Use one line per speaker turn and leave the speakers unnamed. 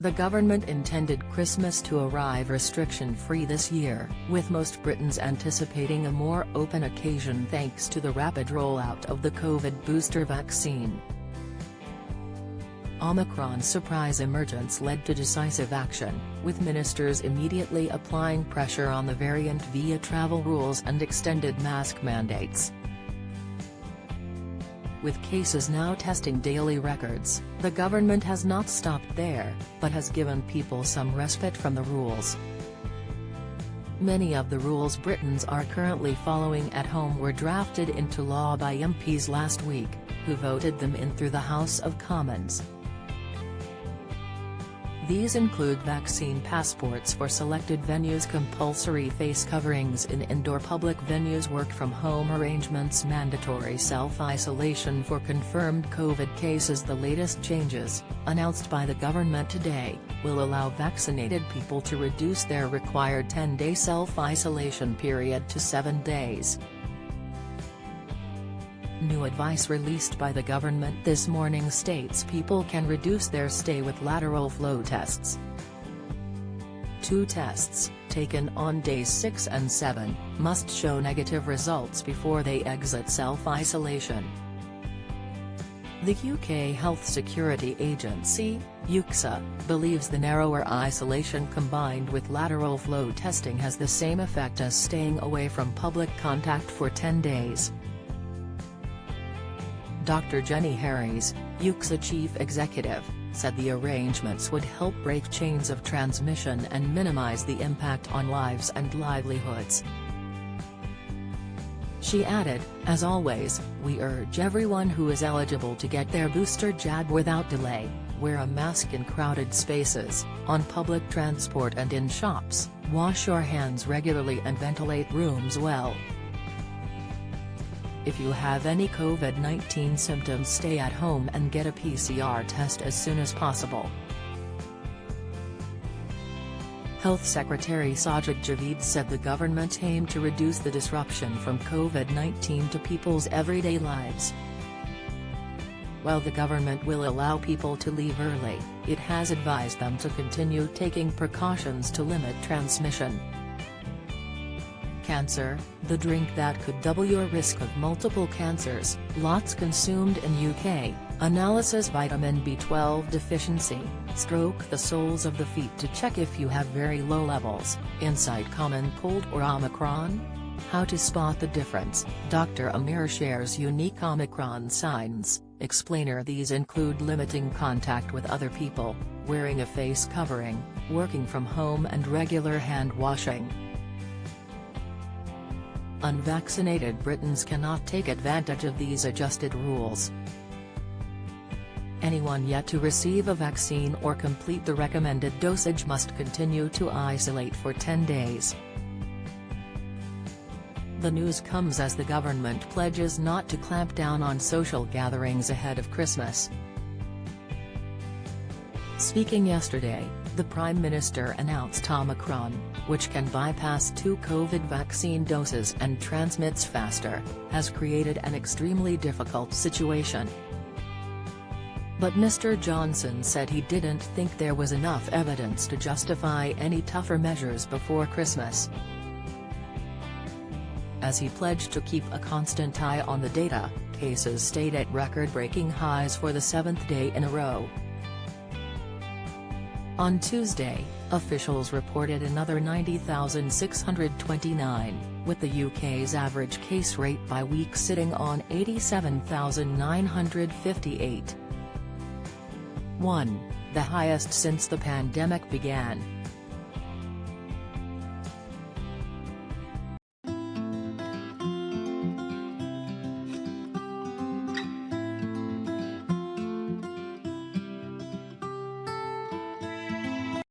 The government intended Christmas to arrive restriction-free this year, with most Britons anticipating a more open occasion thanks to the rapid rollout of the COVID booster vaccine. Omicron's surprise emergence led to decisive action, with ministers immediately applying pressure on the variant via travel rules and extended mask mandates. With cases now testing daily records, the government has not stopped there, but has given people some respite from the rules. Many of the rules Britons are currently following at home were drafted into law by MPs last week, who voted them in through the House of Commons. These include vaccine passports for selected venues, compulsory face coverings in indoor public venues, work-from-home arrangements, mandatory self-isolation for confirmed COVID cases. The latest changes, announced by the government today, will allow vaccinated people to reduce their required 10-day self-isolation period to 7 days. New advice released by the government this morning states people can reduce their stay with lateral flow tests. 2 tests, taken on days 6 and 7, must show negative results before they exit self-isolation. The UK Health Security Agency, UKSA, believes the narrower isolation combined with lateral flow testing has the same effect as staying away from public contact for 10 days. Dr. Jenny Harries, UKSA chief executive, said the arrangements would help break chains of transmission and minimize the impact on lives and livelihoods. She added, "As always, we urge everyone who is eligible to get their booster jab without delay, wear a mask in crowded spaces, on public transport and in shops, wash your hands regularly and ventilate rooms well. If you have any COVID-19 symptoms, stay at home and get a PCR test as soon as possible." Health Secretary Sajid Javid said the government aimed to reduce the disruption from COVID-19 to people's everyday lives. While the government will allow people to leave early, it has advised them to continue taking precautions to limit transmission. Cancer, the drink that could double your risk of multiple cancers, lots consumed in UK, analysis vitamin B12 deficiency, stroke the soles of the feet to check if you have very low levels, inside common cold or Omicron? How to spot the difference, Dr. Amir shares unique Omicron signs, explainer. These include limiting contact with other people, wearing a face covering, working from home and regular hand washing. Unvaccinated Britons cannot take advantage of these adjusted rules. Anyone yet to receive a vaccine or complete the recommended dosage must continue to isolate for 10 days. The news comes as the government pledges not to clamp down on social gatherings ahead of Christmas. Speaking yesterday, the Prime Minister announced Omicron, which can bypass 2 COVID vaccine doses and transmits faster, has created an extremely difficult situation. But Mr. Johnson said he didn't think there was enough evidence to justify any tougher measures before Christmas. As he pledged to keep a constant eye on the data, cases stayed at record-breaking highs for the 7th day in a row. On Tuesday, officials reported another 90,629, with the UK's average case rate by week sitting on 87,958. The highest since the pandemic began.